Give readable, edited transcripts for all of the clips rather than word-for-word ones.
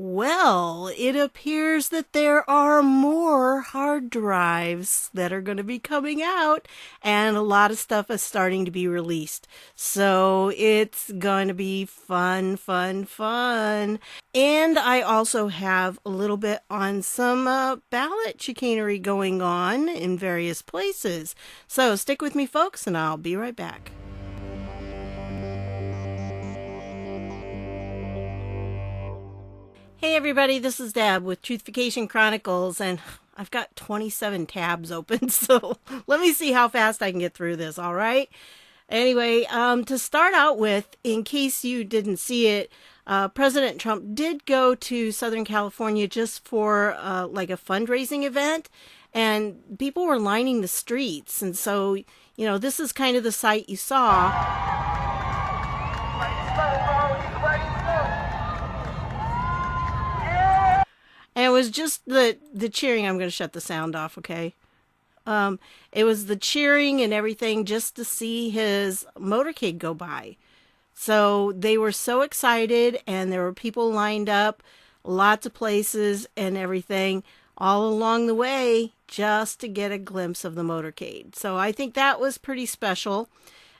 Well, it appears that there are more hard drives that are going to be coming out, and a lot of stuff is starting to be released. So it's going to be fun, fun, fun. And I also have a little bit on some ballot chicanery going on in various places. So stick with me, folks, and I'll be right back. Hey everybody, this is Deb with Truthification Chronicles, and I've got 27 tabs open, so let me see how fast I can get through this, all right? Anyway, to start out with, in case you didn't see it, President Trump did go to Southern California just for like a fundraising event, and people were lining the streets, and so, this is kind of the sight you saw. And it was just the cheering. I'm going to shut the sound off, okay? It was the cheering and everything just to see his motorcade go by. So they were so excited, and there were people lined up, lots of places and everything all along the way just to get a glimpse of the motorcade. So I think that was pretty special.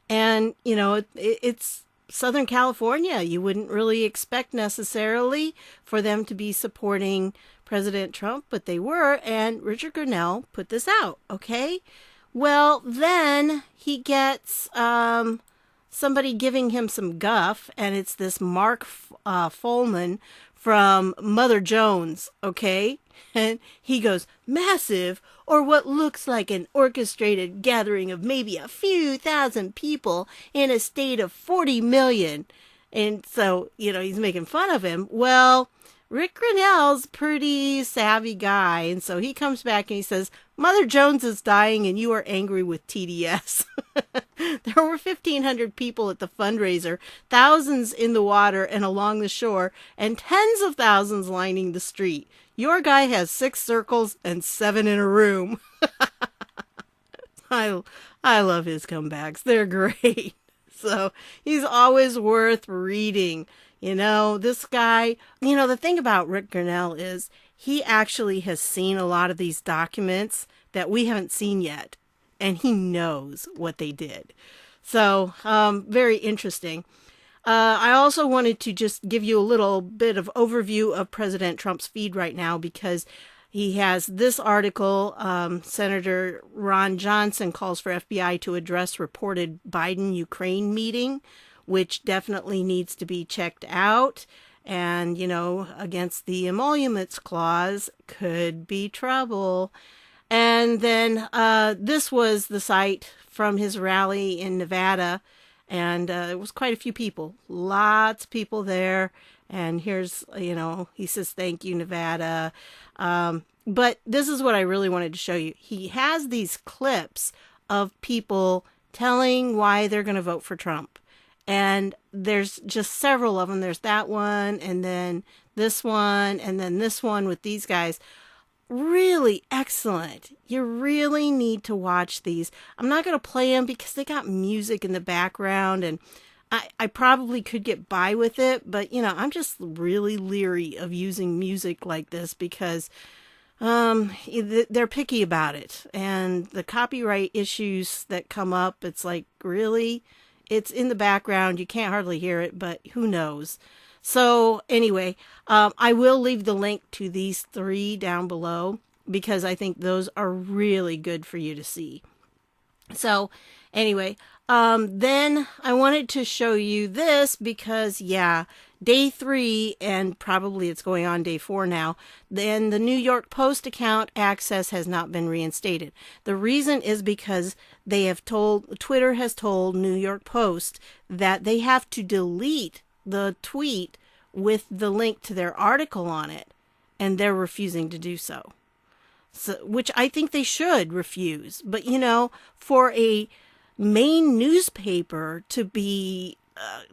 And, it's Southern California. You wouldn't really expect necessarily for them to be supporting President Trump, but they were, and Richard Grenell put this out, okay? Well, then he gets somebody giving him some guff, and it's this Mark Folman from Mother Jones, okay? And he goes, massive, or what looks like an orchestrated gathering of maybe a few thousand people in a state of 40 million. And so, he's making fun of him. Well, Rick Grenell's pretty savvy guy, and so he comes back and he says, Mother Jones is dying and you are angry with TDS. There were 1,500 people at the fundraiser, thousands in the water and along the shore, and tens of thousands lining the street. Your guy has 6 circles and 7 in a room. I love his comebacks. They're great. So he's always worth reading. This guy, the thing about Rick Grenell is he actually has seen a lot of these documents that we haven't seen yet, and he knows what they did. So, very interesting. I also wanted to just give you a little bit of overview of President Trump's feed right now, because he has this article, Senator Ron Johnson calls for FBI to address reported Biden-Ukraine meeting, which definitely needs to be checked out. And, against the emoluments clause could be trouble. And then this was the site from his rally in Nevada. And it was quite a few people, lots of people there. And here's, he says, thank you, Nevada. But this is what I really wanted to show you. He has these clips of people telling why they're going to vote for Trump. And there's just several of them. There's that one, and then this one, and then this one with these guys. Really excellent. You really need to watch these. I'm not going to play them because they got music in the background, and I probably could get by with it, but, I'm just really leery of using music like this because they're picky about it. And the copyright issues that come up, it's like, really? It's in the background. You can't hardly hear it, but who knows? So anyway, I will leave the link to these 3 down below because I think those are really good for you to see. So anyway, then I wanted to show you this because, day 3, and probably it's going on day 4 now, then the New York Post account access has not been reinstated. The reason is because Twitter has told New York Post that they have to delete the tweet with the link to their article on it, and they're refusing to do so. Which I think they should refuse. But, for a main newspaper to be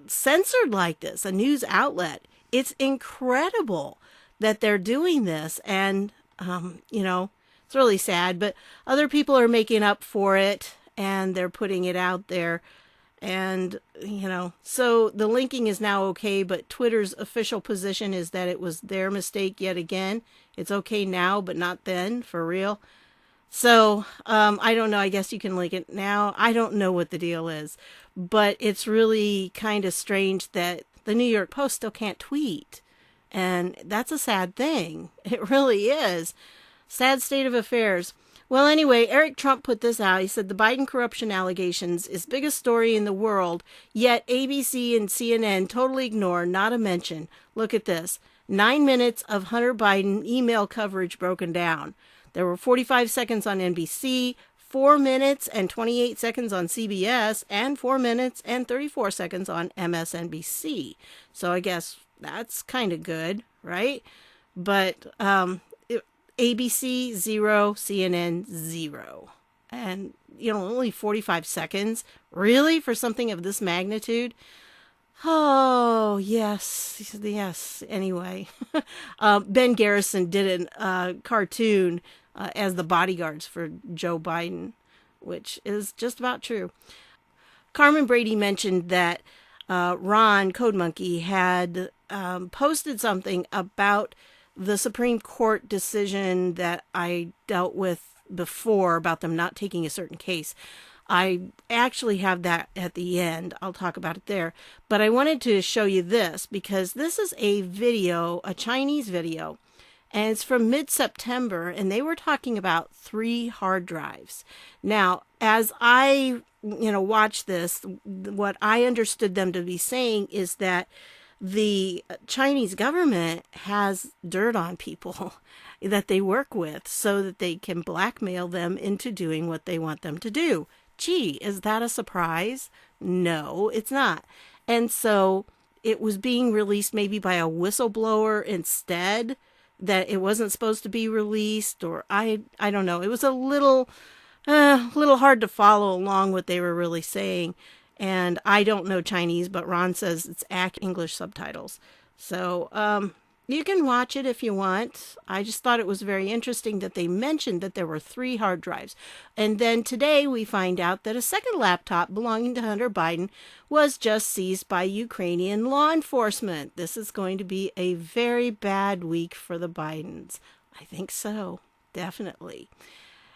censored like this, a news outlet, it's incredible that they're doing this. And, it's really sad, but other people are making up for it, and they're putting it out there. And, so the linking is now okay, but Twitter's official position is that it was their mistake yet again. It's okay now, but not then, for real. So, I don't know. I guess you can link it now. I don't know what the deal is, but it's really kind of strange that the New York Post still can't tweet. And that's a sad thing. It really is. Sad state of affairs. Well, anyway, Eric Trump put this out. He said the Biden corruption allegations is biggest story in the world, yet ABC and CNN totally ignore, not a mention. Look at this. 9 minutes of Hunter Biden email coverage broken down. There were 45 seconds on NBC, 4 minutes and 28 seconds on CBS, and 4 minutes and 34 seconds on MSNBC. So I guess that's kind of good, right? But ABC 0, CNN 0. And, only 45 seconds? Really? For something of this magnitude? Oh, yes. Anyway, Ben Garrison did a cartoon as the bodyguards for Joe Biden, which is just about true. Carmen Brady mentioned that Ron, Code Monkey, had posted something about the Supreme Court decision that I dealt with before about them not taking a certain case. I actually have that at the end. I'll talk about it there. But I wanted to show you this because this is a video, a Chinese video, and it's from mid-September, and they were talking about 3 hard drives. Now, as I, watched this, what I understood them to be saying is that the Chinese government has dirt on people that they work with so that they can blackmail them into doing what they want them to do. Gee, is that a surprise? No, it's not. And so it was being released maybe by a whistleblower instead, that it wasn't supposed to be released, or I don't know. It was a little hard to follow along what they were really saying. And I don't know Chinese, but Ron says it's English subtitles. So you can watch it if you want. I just thought it was very interesting that they mentioned that there were 3 hard drives. And then today we find out that a second laptop belonging to Hunter Biden was just seized by Ukrainian law enforcement. This is going to be a very bad week for the Bidens. I think so, definitely.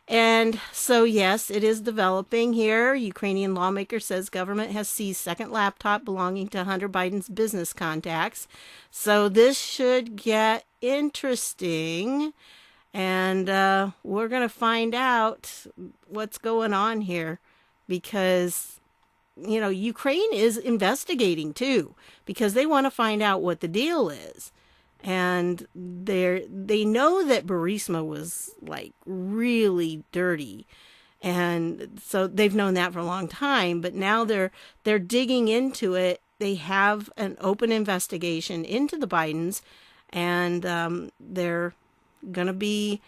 And so, yes, it is developing here. Ukrainian lawmaker says government has seized second laptop belonging to Hunter Biden's business contacts. So this should get interesting. And we're going to find out what's going on here because, Ukraine is investigating too because they want to find out what the deal is. And they know that Burisma was like really dirty. And so they've known that for a long time, but now they're digging into it. They have an open investigation into the Bidens, and they're going to be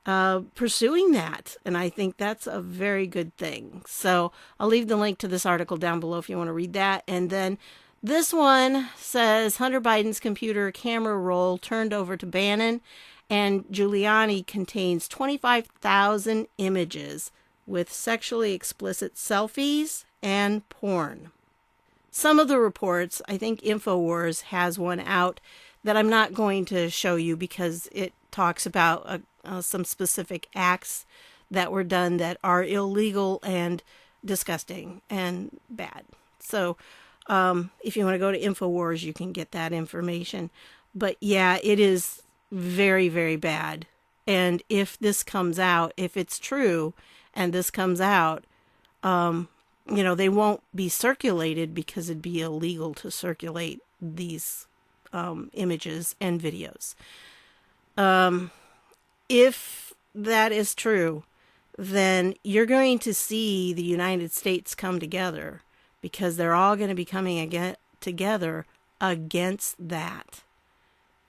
pursuing that. And I think that's a very good thing. So I'll leave the link to this article down below if you want to read that. And then this one says Hunter Biden's computer camera roll turned over to Bannon, and Giuliani contains 25,000 images with sexually explicit selfies and porn. Some of the reports, I think InfoWars has one out that I'm not going to show you because it talks about some specific acts that were done that are illegal and disgusting and bad. So if you want to go to InfoWars, you can get that information. But yeah, it is very, very bad. And if this comes out, if it's true and this comes out, they won't be circulated because it'd be illegal to circulate these images and videos. If that is true, then you're going to see the United States come together, because they're all going to be coming together against that.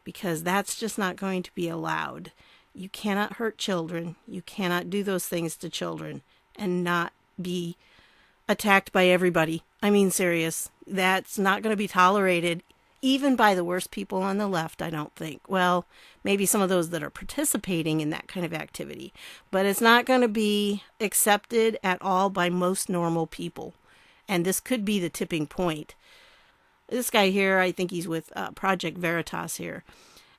Because that's just not going to be allowed. You cannot hurt children. You cannot do those things to children and not be attacked by everybody. I mean, serious. That's not going to be tolerated, even by the worst people on the left, I don't think. Well, maybe some of those that are participating in that kind of activity. But it's not going to be accepted at all by most normal people. and this could be the tipping point. This guy here, I think he's with Project Veritas here.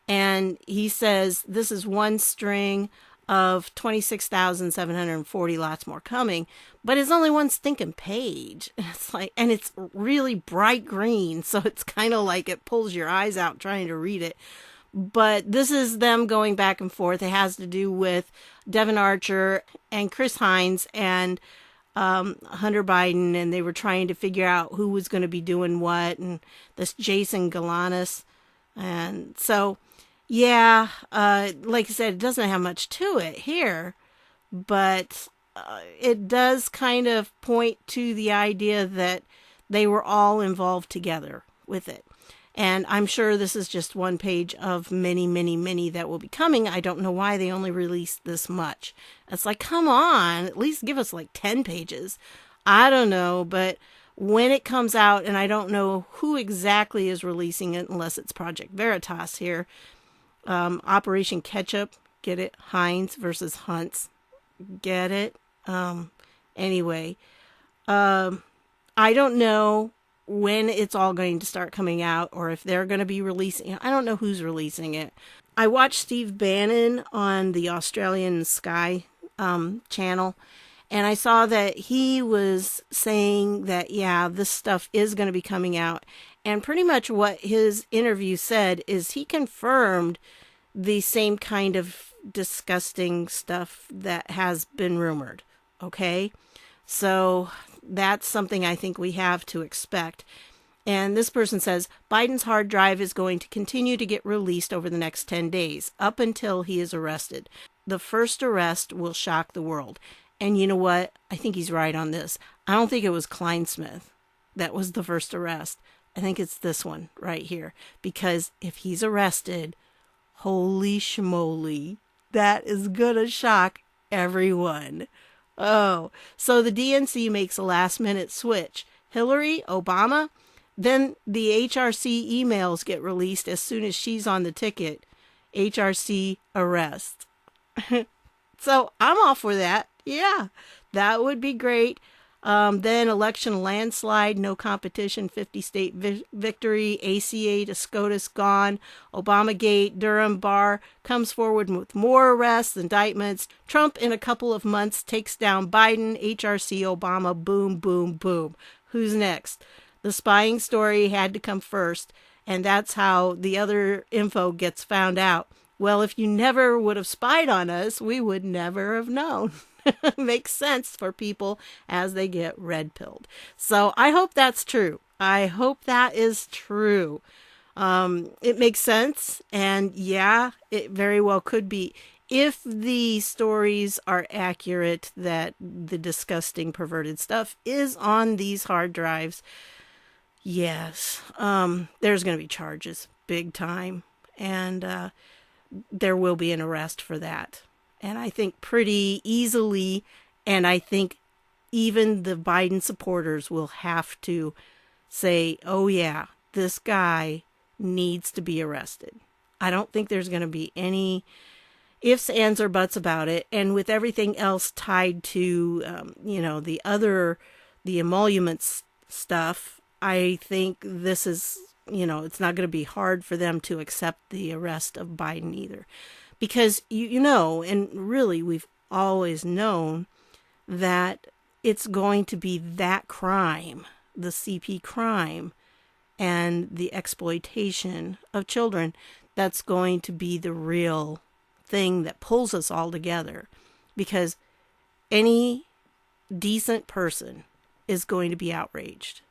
And he says this is one string of 26,740, lots more coming, but it's only one stinking page. It's like, and it's really bright green, so it's kind of like it pulls your eyes out trying to read it. But this is them going back and forth. It has to do with Devin Archer and Chris Hines and Hunter Biden, and they were trying to figure out who was going to be doing what, and this Jason Galanis. And so, yeah, like I said, it doesn't have much to it here, but it does kind of point to the idea that they were all involved together with it. And I'm sure this is just one page of many, many, many that will be coming. I don't know why they only released this much. It's like, come on, at least give us like 10 pages. I don't know, but when it comes out, and I don't know who exactly is releasing it unless it's Project Veritas here. Operation Ketchup, get it? Heinz versus Hunts, get it? Anyway, I don't know when it's all going to start coming out, or if they're going to be releasing. I don't know who's releasing it. I watched Steve Bannon on the Australian Sky channel, and I saw that he was saying that, yeah, this stuff is going to be coming out. And pretty much what his interview said is he confirmed the same kind of disgusting stuff that has been rumored. Okay? So that's something I think we have to expect. And this person says, Biden's hard drive is going to continue to get released over the next 10 days, up until he is arrested. The first arrest will shock the world. And you know what? I think he's right on this. I don't think it was Kleinsmith that was the first arrest. I think it's this one right here. Because if he's arrested, holy schmoly, that is gonna shock everyone. Oh, so the DNC makes a last-minute switch. Hillary, Obama, then the HRC emails get released as soon as she's on the ticket. HRC arrest. So I'm all for that. Yeah, that would be great. Then election landslide, no competition, 50-state victory, ACA to SCOTUS gone, Obamagate, Durham Barr comes forward with more arrests, indictments. Trump in a couple of months takes down Biden, HRC, Obama, boom, boom, boom. Who's next? The spying story had to come first, and that's how the other info gets found out. Well, if you never would have spied on us, we would never have known. Makes sense for people as they get red-pilled. So I hope that's true. I hope that is true. It makes sense. And yeah, it very well could be. If the stories are accurate that the disgusting perverted stuff is on these hard drives, yes, there's going to be charges big time. And there will be an arrest for that. And I think pretty easily, and I think even the Biden supporters will have to say, oh yeah, this guy needs to be arrested. I don't think there's going to be any ifs, ands, or buts about it. And with everything else tied to, the emoluments stuff, I think this is, it's not going to be hard for them to accept the arrest of Biden either. Because, and really we've always known that it's going to be that crime, the CP crime, and the exploitation of children, that's going to be the real thing that pulls us all together. Because any decent person is going to be outraged.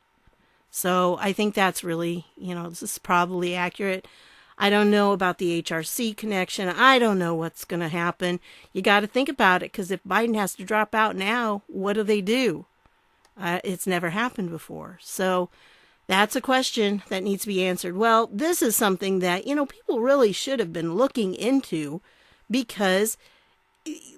So I think that's really, this is probably accurate. I don't know about the HRC connection. I don't know what's going to happen. You got to think about it, because if Biden has to drop out now, what do? It's never happened before. So that's a question that needs to be answered. Well, this is something that, people really should have been looking into, because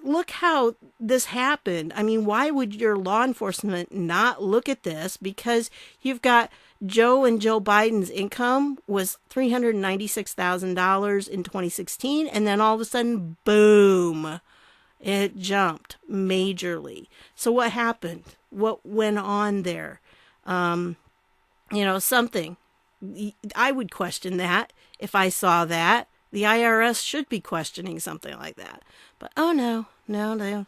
look how this happened. I mean, why would your law enforcement not look at this? Because you've got Joe Biden's income was $396,000 in 2016, and then all of a sudden, boom, it jumped majorly. So what happened? What went on there? Something. I would question that if I saw that. The IRS should be questioning something like that. But oh no,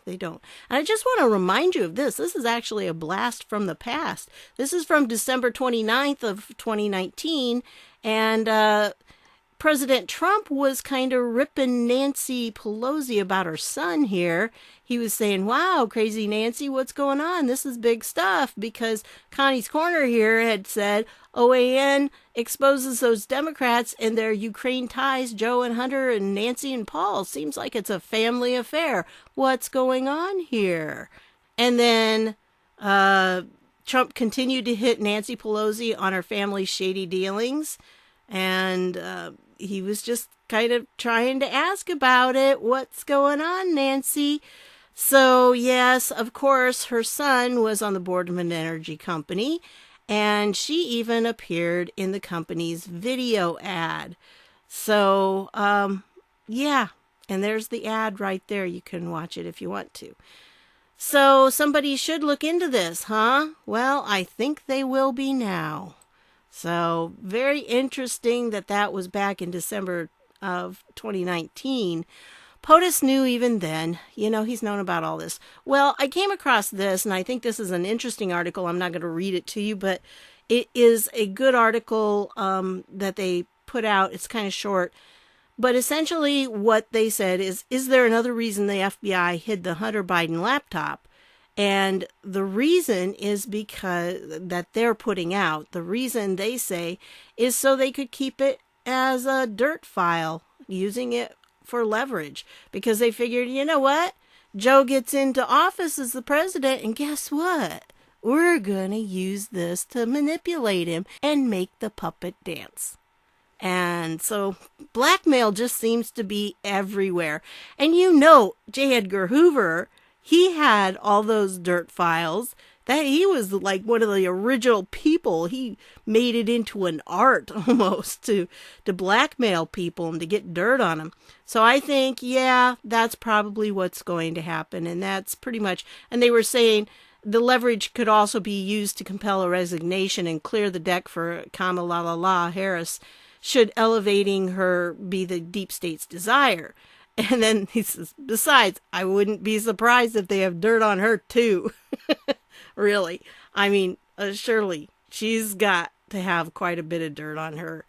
they don't. And I just want to remind you of this. This is actually a blast from the past. This is from December 29th of 2019. And President Trump was kind of ripping Nancy Pelosi about her son here. He was saying, wow, crazy Nancy, what's going on? This is big stuff, because Connie's Corner here had said OAN exposes those Democrats and their Ukraine ties, Joe and Hunter and Nancy and Paul. Seems like it's a family affair. What's going on here? And then Trump continued to hit Nancy Pelosi on her family's shady dealings. And he was just kind of trying to ask about it. What's going on, Nancy? So, yes, of course, her son was on the board of an energy company, and she even appeared in the company's video ad. So, yeah, and there's the ad right there. You can watch it if you want to. So, somebody should look into this, huh? Well, I think they will be now. So, very interesting that was back in December of 2019. POTUS knew even then. He's known about all this. Well, I came across this, and I think this is an interesting article. I'm not going to read it to you, but it is a good article that they put out. It's kind of short. But essentially what they said is there another reason the FBI hid the Hunter Biden laptop? And the reason is because that they're putting out, the reason they say is so they could keep it as a dirt file, using it for leverage, because they figured, you know what? Joe gets into office as the president, and guess what? We're going to use this to manipulate him and make the puppet dance. And so blackmail just seems to be everywhere. And J. Edgar Hoover, he had all those dirt files. That he was like one of the original people. He made it into an art almost to blackmail people and to get dirt on them. So I think, yeah, that's probably what's going to happen. And that's pretty much, and they were saying the leverage could also be used to compel a resignation and clear the deck for Kamala Harris, should elevating her be the deep state's desire. And then he says, besides, I wouldn't be surprised if they have dirt on her too. Really. I mean, surely she's got to have quite a bit of dirt on her.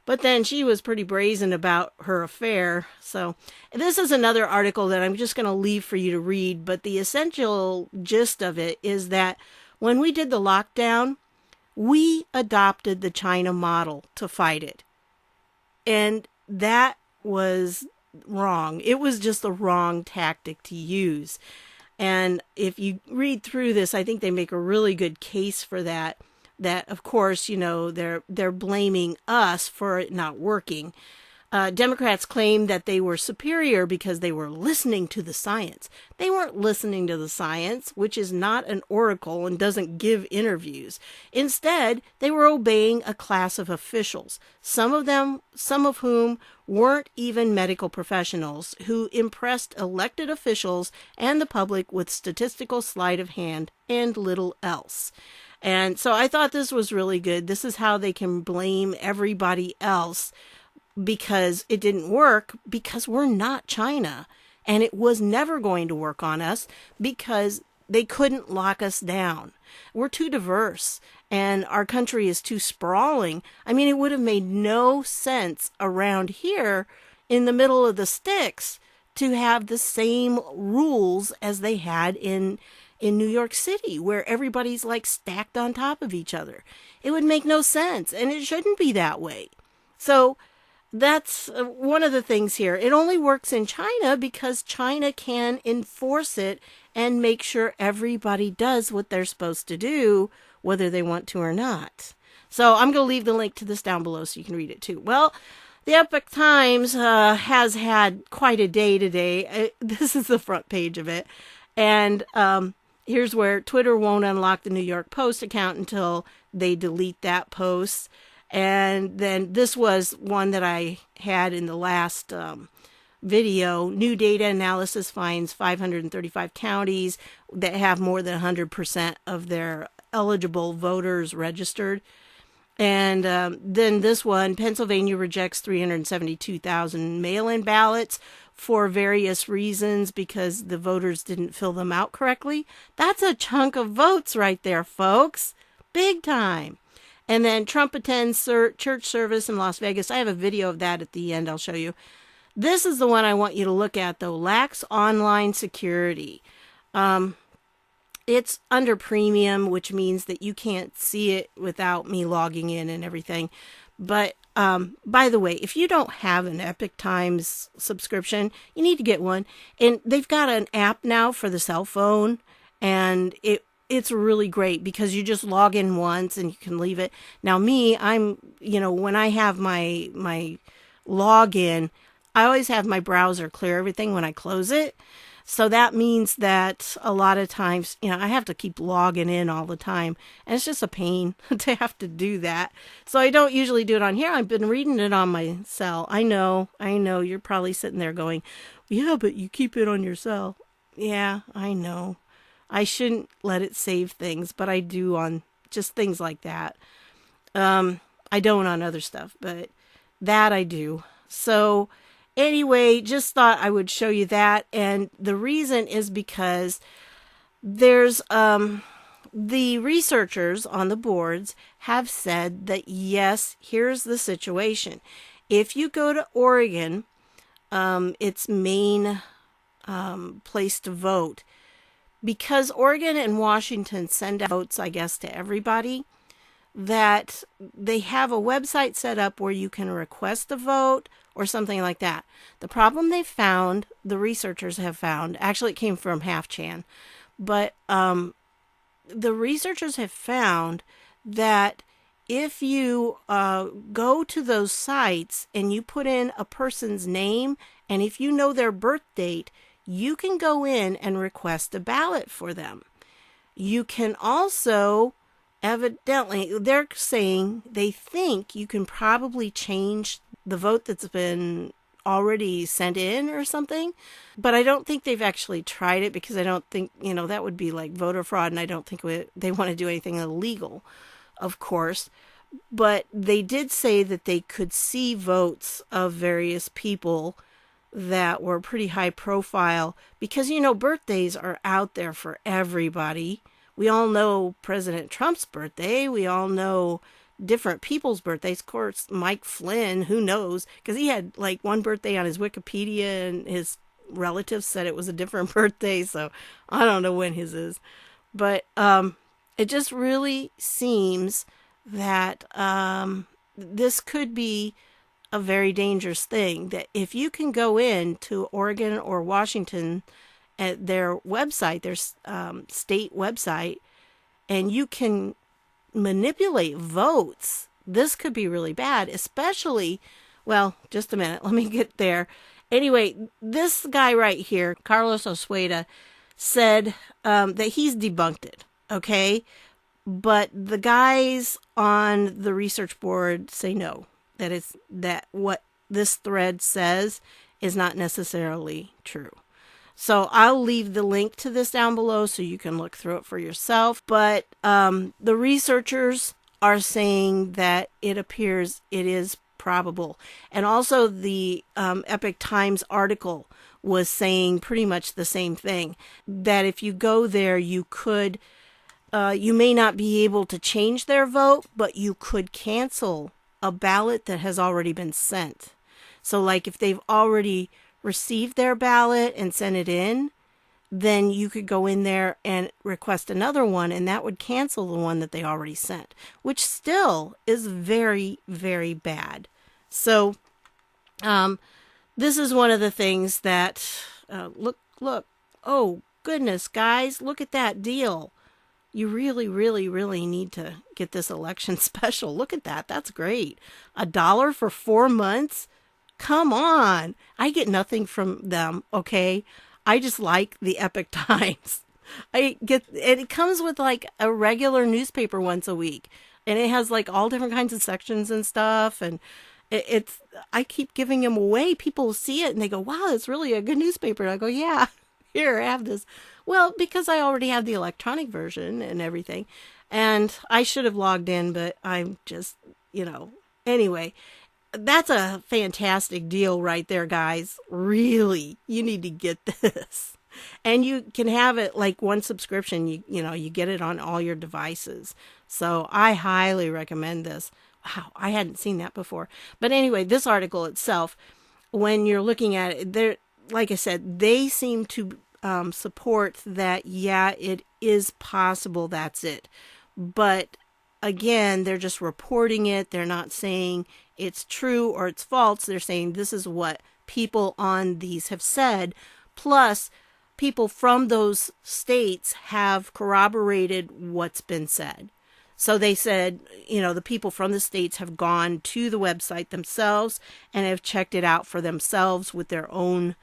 But then she was pretty brazen about her affair. So this is another article that I'm just going to leave for you to read. But the essential gist of it is that when we did the lockdown, we adopted the China model to fight it. And that was wrong. It was just the wrong tactic to use. And if you read through this, I think they make a really good case for that. That, of course, they're blaming us for it not working. Democrats claim that they were superior because they were listening to the science. They weren't listening to the science, which is not an oracle and doesn't give interviews. Instead, they were obeying a class of officials, some of whom weren't even medical professionals, who impressed elected officials and the public with statistical sleight of hand and little else. And so I thought this was really good. This is how they can blame everybody else because it didn't work, because we're not China. And it was never going to work on us because they couldn't lock us down. We're too diverse and our country is too sprawling. I mean, it would have made no sense around here in the middle of the sticks to have the same rules as they had in New York City, where everybody's like stacked on top of each other. It would make no sense, and it shouldn't be that way. So that's one of the things here. It only works in China because China can enforce it and make sure everybody does what they're supposed to do, whether they want to or not. So I'm going to leave the link to this down below so you can read it too. Well, the Epoch Times has had quite a day today. This is the front page of it. And here's where Twitter won't unlock the New York Post account until they delete that post. And then this was one that I had in the last video. New data analysis finds 535 counties that have more than 100% of their eligible voters registered. And then this one, Pennsylvania rejects 372,000 mail-in ballots for various reasons because the voters didn't fill them out correctly. That's a chunk of votes right there, folks. Big time. And then Trump attends church service in Las Vegas. I have a video of that at the end. I'll show you. This is the one I want you to look at, though. Lacks online security. It's under premium, which means that you can't see it without me logging in and everything. But by the way, if you don't have an Epic Times subscription, you need to get one. And they've got an app now for the cell phone, and it's really great because you just log in once and you can leave it. Now when I have my login, I always have my browser clear everything when I close it. So that means that a lot of times, I have to keep logging in all the time. And it's just a pain to have to do that. So I don't usually do it on here. I've been reading it on my cell. I know. You're probably sitting there going, yeah, but you keep it on your cell. Yeah, I know. I shouldn't let it save things, but I do on just things like that. I don't on other stuff, but that I do. So anyway, just thought I would show you that. And the reason is because there's the researchers on the boards have said that, yes, here's the situation. If you go to Oregon, its main place to vote, because Oregon and Washington send out votes, I guess, to everybody, that they have a website set up where you can request a vote or something like that. The problem the researchers have found, actually it came from HalfChan, but the researchers have found that if you go to those sites and you put in a person's name, and if you know their birth date, you can go in and request a ballot for them. You can also, evidently, they're saying they think you can probably change the vote that's been already sent in or something. But I don't think they've actually tried it because I don't think, that would be like voter fraud. And I don't think they want to do anything illegal, of course. But they did say that they could see votes of various people that were pretty high profile because, birthdays are out there for everybody. We all know President Trump's birthday. We all know different people's birthdays. Of course, Mike Flynn, who knows? Because he had like one birthday on his Wikipedia and his relatives said it was a different birthday. So I don't know when his is. But it just really seems that this could be a very dangerous thing, that if you can go in to Oregon or Washington at their website, their state website, and you can manipulate votes, this could be really bad, especially, well, just a minute, let me get there. Anyway, this guy right here, Carlos Osweda, said that he's debunked it, okay? But the guys on the research board say no. That what this thread says is not necessarily true. So I'll leave the link to this down below so you can look through it for yourself. But the researchers are saying that it appears it is probable. And also the Epic Times article was saying pretty much the same thing, that if you go there, you could, you may not be able to change their vote, but you could cancel a ballot that has already been sent. So like if they've already received their ballot and sent it in, then you could go in there and request another one, and that would cancel the one that they already sent, which still is very, very bad. So this is one of the things that, look, oh goodness, guys, look at that deal. You really, really, really need to get this election special. Look at that. That's great. $1 for 4 months? Come on. I get nothing from them, okay? I just like the Epic Times. It comes with like a regular newspaper once a week. And it has like all different kinds of sections and stuff. And I keep giving them away. People see it and they go, wow, it's really a good newspaper. And I go, yeah, here, have this. Well, because I already have the electronic version and everything. And I should have logged in, but I'm just, anyway, that's a fantastic deal right there, guys. Really, you need to get this. And you can have it like one subscription, you get it on all your devices. So I highly recommend this. Wow, I hadn't seen that before. But anyway, this article itself, when you're looking at it, there, like I said, they seem to support that, yeah, it is possible, that's it. But again, they're just reporting it. They're not saying it's true or it's false. They're saying this is what people on these have said. Plus, people from those states have corroborated what's been said. So they said, the people from the states have gone to the website themselves and have checked it out for themselves with their own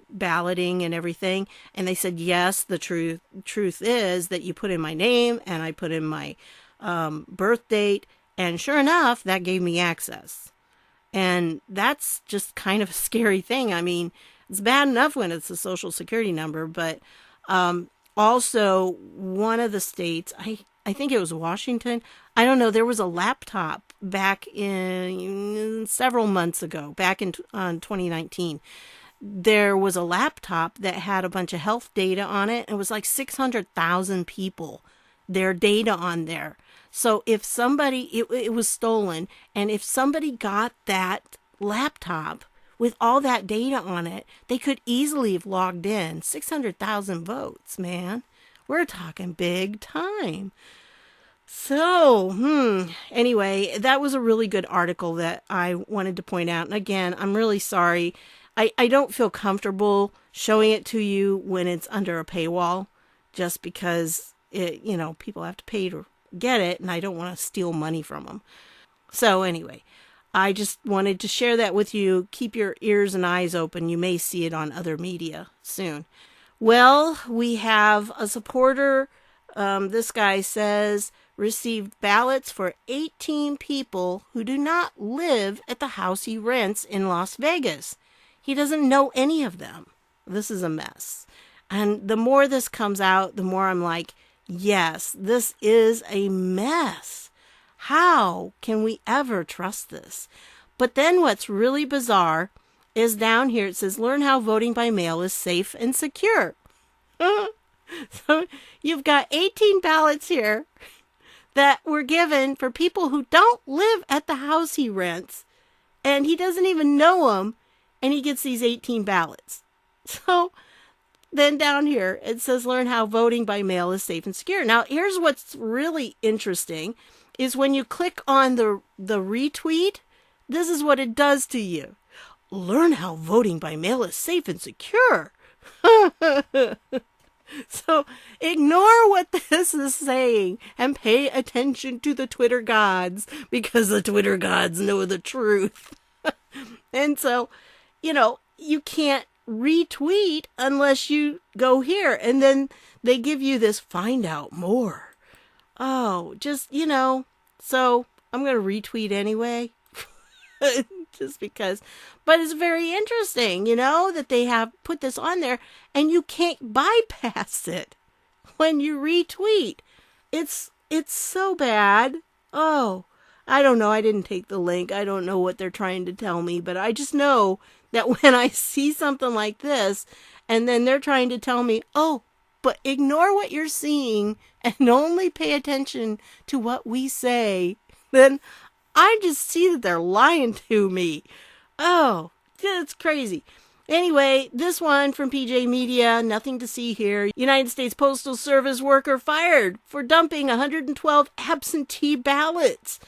balloting and everything. And they said, yes, the truth is that you put in my name and I put in my birth date. And sure enough, that gave me access. And that's just kind of a scary thing. I mean, it's bad enough when it's a social security number, but also one of the states, I think it was Washington. I don't know. There was a laptop back in several months ago, back in 2019. There was a laptop that had a bunch of health data on it. It was like 600,000 people, their data on there. So if somebody, it was stolen, and if somebody got that laptop with all that data on it, they could easily have logged in. 600,000 votes, man. We're talking big time. So, anyway, that was a really good article that I wanted to point out. And again, I'm really sorry. I don't feel comfortable showing it to you when it's under a paywall, just because people have to pay to get it, and I don't want to steal money from them. So anyway, I just wanted to share that with you. Keep your ears and eyes open. You may see it on other media soon. Well, we have a supporter. This guy says, received ballots for 18 people who do not live at the house he rents in Las Vegas. He doesn't know any of them. This is a mess. And the more this comes out, the more I'm like, yes, this is a mess. How can we ever trust this? But then what's really bizarre is down here it says, learn how voting by mail is safe and secure. So you've got 18 ballots here that were given for people who don't live at the house he rents, and he doesn't even know them, and he gets these 18 ballots. So then down here it says, learn how voting by mail is safe and secure. Now here's what's really interesting is when you click on the retweet, this is what it does to you. Learn how voting by mail is safe and secure. So ignore what this is saying and pay attention to the Twitter gods, because the Twitter gods know the truth. And so, you can't retweet unless you go here, and then they give you this find out more. Oh, just, so I'm going to retweet anyway. Just because. But it's very interesting, that they have put this on there and you can't bypass it when you retweet. It's so bad. Oh, I don't know. I didn't take the link. I don't know what they're trying to tell me, but I just know that when I see something like this and then they're trying to tell me, oh, but ignore what you're seeing and only pay attention to what we say, then I just see that they're lying to me. Oh, it's crazy. Anyway, this one from PJ Media, nothing to see here. United States Postal Service worker fired for dumping 112 absentee ballots.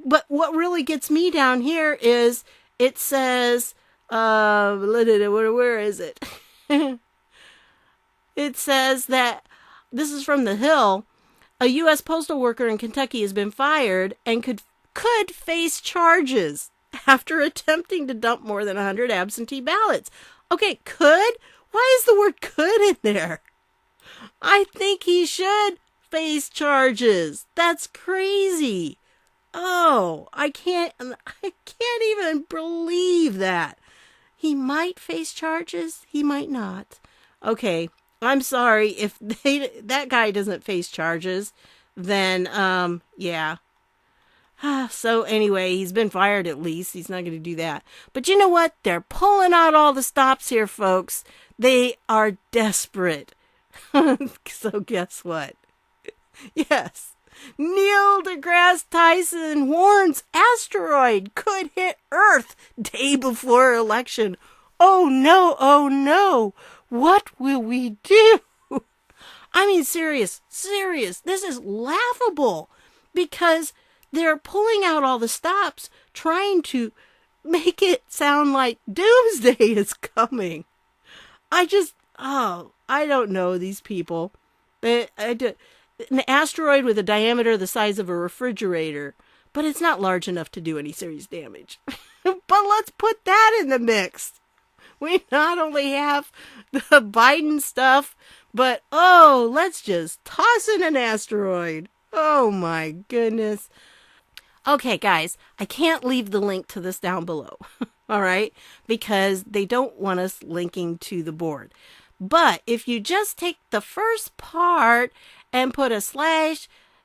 But what really gets me down here is it says, where is it? It says that, this is from The Hill, a U.S. postal worker in Kentucky has been fired and could face charges after attempting to dump more than 100 absentee ballots. Okay, could? Why is the word could in there? I think he should face charges. That's crazy. Oh, I can't even believe that. He might face charges. He might not. Okay, I'm sorry if that guy doesn't face charges. then, yeah. So anyway, he's been fired at least. He's not going to do that. But you know what? They're pulling out all the stops here, folks. They are desperate. So guess what? Yes. Neil deGrasse Tyson warns asteroid could hit Earth day before election. Oh no, oh no. What will we do? I mean, serious. This is laughable because they're pulling out all the stops, trying to make it sound like doomsday is coming. I don't know these people. An asteroid with a diameter the size of a refrigerator, but it's not large enough to do any serious damage. But let's put that in the mix. We not only have the Biden stuff, but let's just toss in an asteroid. Oh my goodness. Okay, guys, I can't leave the link to this down below, all right, because they don't want us linking to the board. But if you just take the first part and put a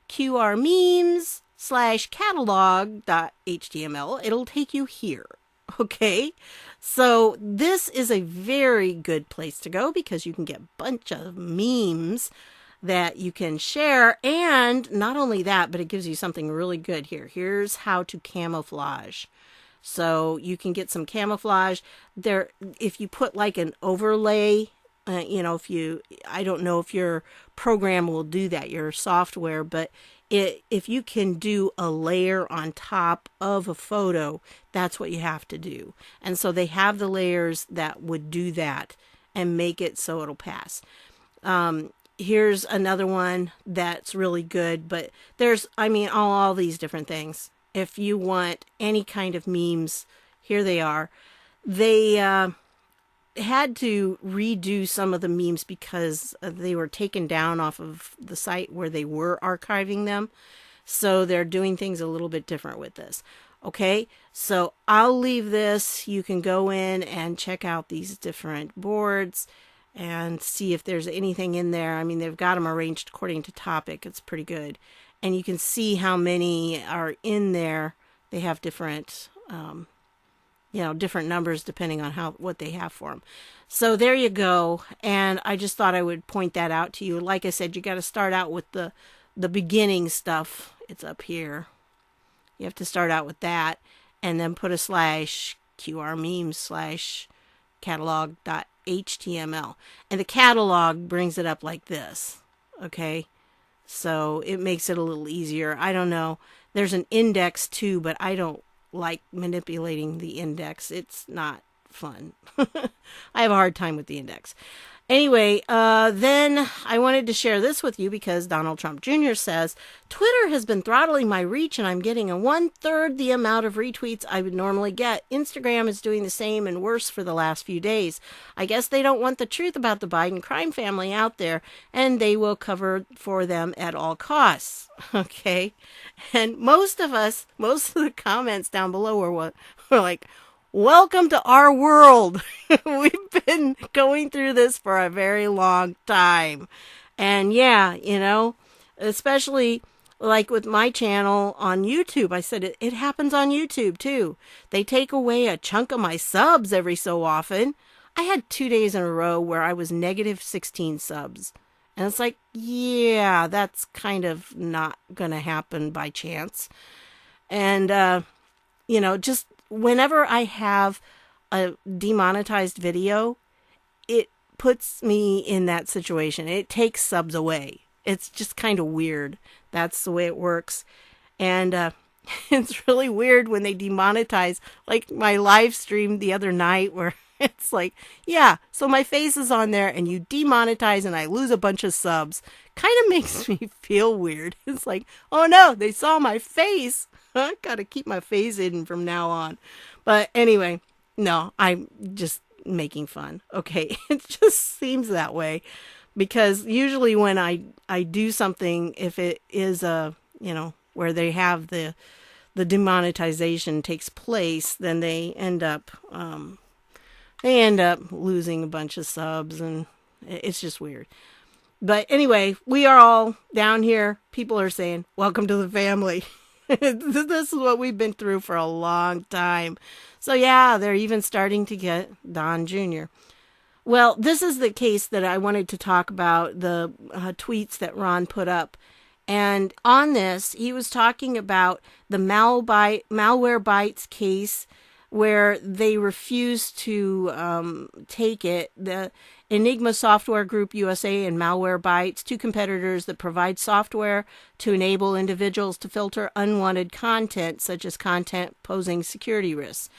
/qrmemes/catalog.html, it'll take you here, okay? So this is a very good place to go because you can get a bunch of memes that you can share, and not only that, but it gives you something really good here. Here's how to camouflage. So you can get some camouflage there if you put like an overlay. I don't know if your program will do that, your software, but if you can do a layer on top of a photo, that's what you have to do. And so they have the layers that would do that and make it so it'll pass. Here's another one that's really good, but there's, all these different things. If you want any kind of memes, here they are. They had to redo some of the memes because they were taken down off of the site where they were archiving them. So they're doing things a little bit different with this. Okay, so I'll leave this. You can go in and check out these different boards and see if there's anything in there. I mean, they've got them arranged according to topic. It's pretty good. And you can see how many are in there. They have different different numbers depending on what they have for them. So there you go. And I just thought I would point that out to you. Like I said, you got to start out with the beginning stuff. It's up here. You have to start out with that and then put a /qrmemes/catalog.html. And the catalog brings it up like this. Okay. So it makes it a little easier. I don't know. There's an index too, but I don't like manipulating the index. It's not fun. I have a hard time with the index. Anyway, then I wanted to share this with you because Donald Trump Jr. says, Twitter has been throttling my reach and I'm getting a 1/3 the amount of retweets I would normally get. Instagram is doing the same and worse for the last few days. I guess they don't want the truth about the Biden crime family out there and they will cover for them at all costs. Okay. And most of the comments down below were like, welcome to our world. We've been going through this for a very long time. And yeah, especially like with my channel on YouTube, I said it happens on YouTube too. They take away a chunk of my subs every so often. I had 2 days in a row where I was negative 16 subs. And it's like, yeah, that's kind of not going to happen by chance. And, just whenever I have a demonetized video, it puts me in that situation. It takes subs away. It's just kind of weird. That's the way it works. And it's really weird when they demonetize, like my live stream the other night where it's like, yeah, so my face is on there and you demonetize and I lose a bunch of subs. Kind of makes me feel weird. It's like, oh no, they saw my face. I gotta keep my face hidden from now on. But anyway, no, I'm just making fun. Okay, it just seems that way because usually when I do something, if it is where they have the demonetization takes place, then they end up losing a bunch of subs and it's just weird. But anyway, we are all down here. People are saying, welcome to the family. This is what we've been through for a long time. So yeah, they're even starting to get Don Jr. Well, this is the case that I wanted to talk about, the tweets that Ron put up. And on this, he was talking about the Malwarebytes case where they refused to take it. The Enigma Software Group USA and Malwarebytes, two competitors that provide software to enable individuals to filter unwanted content, such as content posing security risks.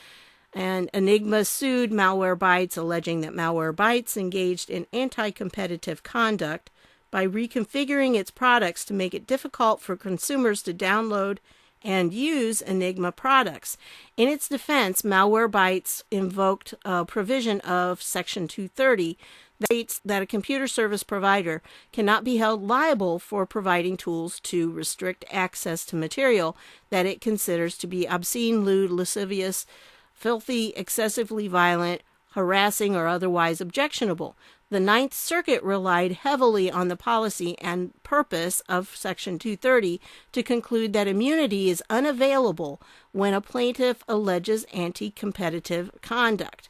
And Enigma sued Malwarebytes, alleging that Malwarebytes engaged in anti-competitive conduct by reconfiguring its products to make it difficult for consumers to download and use Enigma products. In its defense, Malwarebytes invoked a provision of Section 230 that states that a computer service provider cannot be held liable for providing tools to restrict access to material that it considers to be obscene, lewd, lascivious, filthy, excessively violent, harassing, or otherwise objectionable. The Ninth Circuit relied heavily on the policy and purpose of Section 230 to conclude that immunity is unavailable when a plaintiff alleges anti-competitive conduct.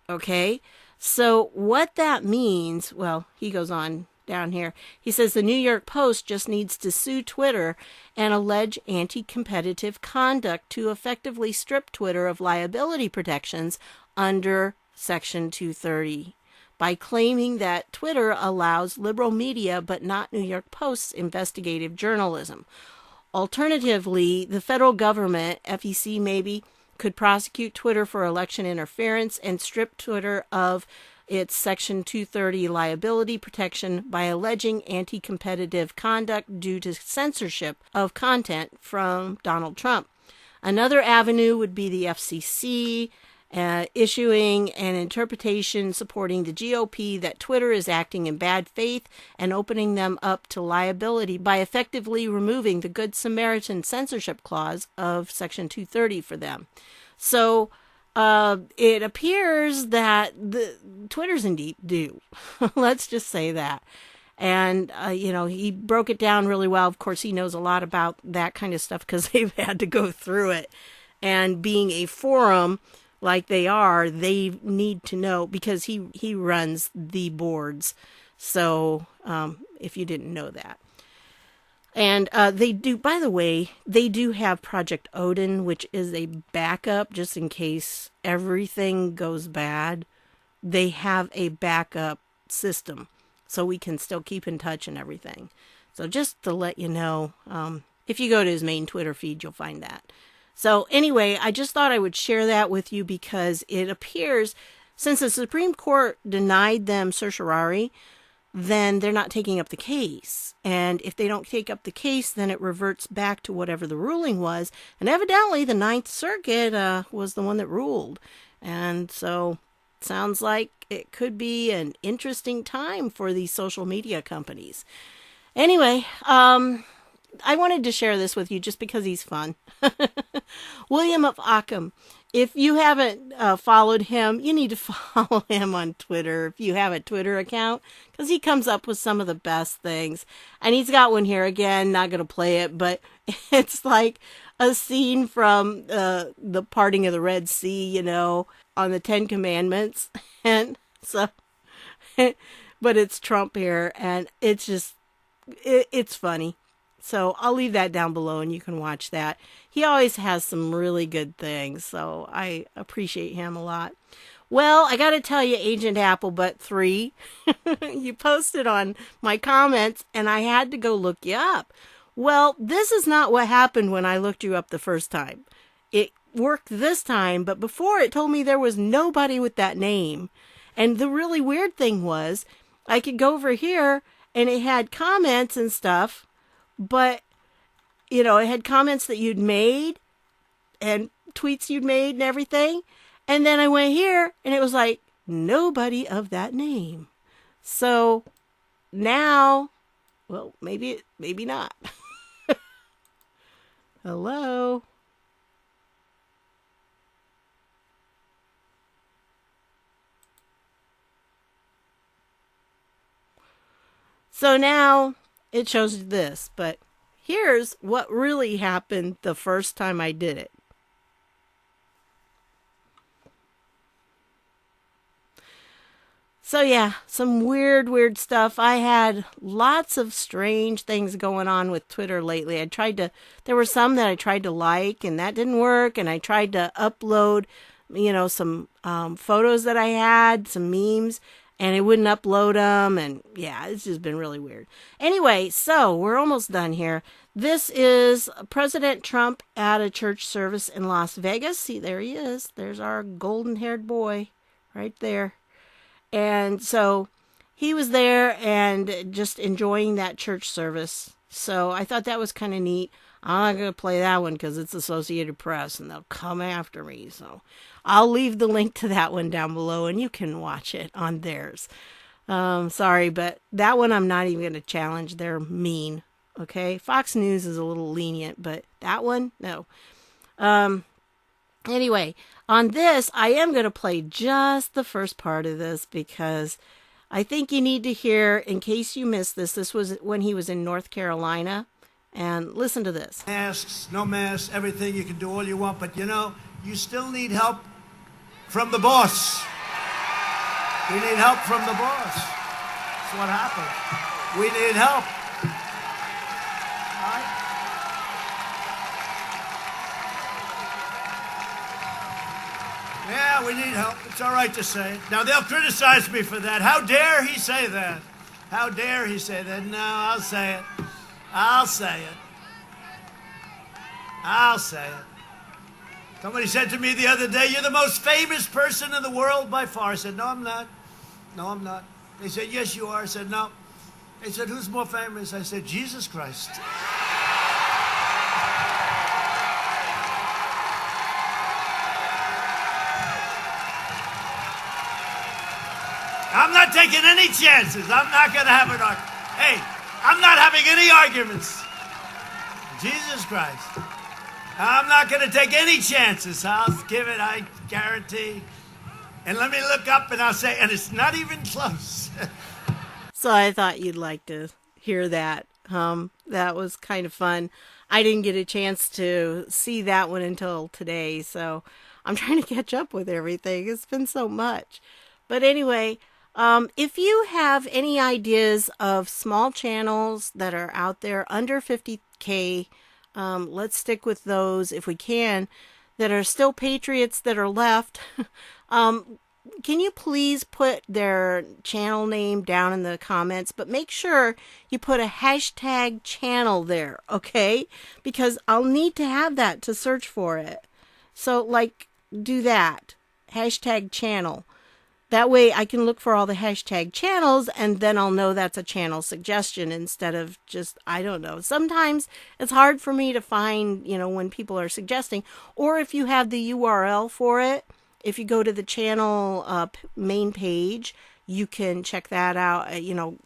Okay? So what that means, well, he goes on down here. He says the New York Post just needs to sue Twitter and allege anti-competitive conduct to effectively strip Twitter of liability protections under Section 230 by claiming that Twitter allows liberal media but not New York Post's investigative journalism. Alternatively, the federal government, FEC maybe, could prosecute Twitter for election interference and strip Twitter of its Section 230 liability protection by alleging anti-competitive conduct due to censorship of content from Donald Trump. Another avenue would be the FCC issuing an interpretation supporting the GOP that Twitter is acting in bad faith and opening them up to liability by effectively removing the Good Samaritan censorship clause of Section 230 for them. So it appears that Twitter's in deep doo. Let's just say that. And, he broke it down really well. Of course, he knows a lot about that kind of stuff because they've had to go through it. And being a forum like they are, they need to know because he runs the boards. So if you didn't know that. And they do, by the way, they do have Project Odin, which is a backup just in case everything goes bad. They have a backup system so we can still keep in touch and everything. So just to let you know, if you go to his main Twitter feed, you'll find that. So anyway, I just thought I would share that with you because it appears, since the Supreme Court denied them certiorari, then they're not taking up the case. And if they don't take up the case, then it reverts back to whatever the ruling was. And evidently the Ninth Circuit was the one that ruled. And so it sounds like it could be an interesting time for these social media companies. Anyway, I wanted to share this with you just because he's fun. William of Ockham. If you haven't followed him, you need to follow him on Twitter if you have a Twitter account, because he comes up with some of the best things. And he's got one here again, not going to play it, but it's like a scene from the parting of the Red Sea, on the Ten Commandments. And so, but it's Trump here, and it's just, it's funny. So I'll leave that down below and you can watch that. He always has some really good things, so I appreciate him a lot. Well, I got to tell you, Agent Applebutt 3, you posted on my comments and I had to go look you up. Well, this is not what happened when I looked you up the first time. It worked this time, but before it told me there was nobody with that name. And the really weird thing was I could go over here and it had comments and stuff. But, it had comments that you'd made and tweets you'd made and everything. And then I went here and it was like, nobody of that name. So now, well, maybe not. Hello? So now it shows this, but here's what really happened the first time I did it. So yeah, some weird stuff. I had lots of strange things going on with Twitter lately. There were some that I tried to like and that didn't work. And I tried to upload, some photos that I had, some memes, and it wouldn't upload them. And yeah, it's just been really weird. Anyway, so we're almost done here. This is President Trump at a church service in Las Vegas. See, there he is. There's our golden-haired boy right there. And so he was there and just enjoying that church service. So I thought that was kind of neat. I'm not going to play that one because it's Associated Press and they'll come after me. So I'll leave the link to that one down below and you can watch it on theirs. Sorry, but that one I'm not even going to challenge. They're mean. Okay. Fox News is a little lenient, but that one, no. Anyway, on this, I am going to play just the first part of this because I think you need to hear, in case you missed this, this was when he was in North Carolina. And listen to this. Masks, no masks, everything, you can do all you want, but you still need help from the boss. We need help from the boss. That's what happened. We need help. All right? Yeah, we need help. It's all right to say it. Now, they'll criticize me for that. How dare he say that? How dare he say that? No, I'll say it. I'll say it. I'll say it. Somebody said to me the other day, you're the most famous person in the world by far. I said, no, I'm not. No, I'm not. They said, yes, you are. I said, no. They said, who's more famous? I said, Jesus Christ. I'm not taking any chances. I'm not going to have an argument. Hey, I'm not having any arguments. Jesus Christ. I'm not going to take any chances. I'll give it, I guarantee. And let me look up and I'll say, and it's not even close. So I thought you'd like to hear that. That was kind of fun. I didn't get a chance to see that one until today. So I'm trying to catch up with everything. It's been so much. But anyway, if you have any ideas of small channels that are out there under 50K, let's stick with those if we can, that are still patriots that are left. Can you please put their channel name down in the comments, but make sure you put a hashtag channel there, okay? Because I'll need to have that to search for it. So, do that. Hashtag channel. That way I can look for all the hashtag channels and then I'll know that's a channel suggestion instead of just, I don't know. Sometimes it's hard for me to find, when people are suggesting, or if you have the URL for it, if you go to the channel main page, you can check that out,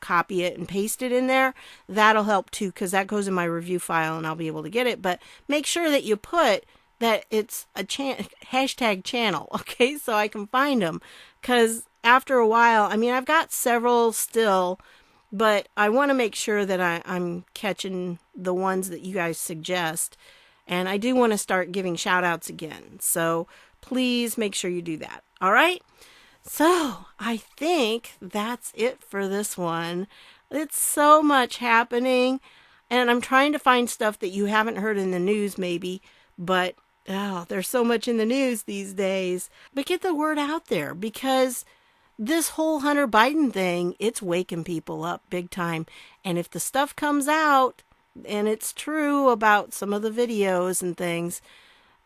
copy it and paste it in there. That'll help too, because that goes in my review file and I'll be able to get it. But make sure that you put that it's a hashtag channel, okay, so I can find them. Because after a while, I've got several still, but I want to make sure that I'm catching the ones that you guys suggest. And I do want to start giving shout outs again. So please make sure you do that. All right. So I think that's it for this one. It's so much happening. And I'm trying to find stuff that you haven't heard in the news maybe, but there's so much in the news these days. But get the word out there because this whole Hunter Biden thing, it's waking people up big time. And if the stuff comes out and it's true about some of the videos and things,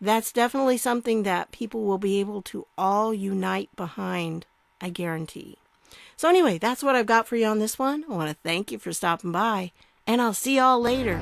that's definitely something that people will be able to all unite behind, I guarantee. So anyway, that's what I've got for you on this one. I want to thank you for stopping by, and I'll see y'all later.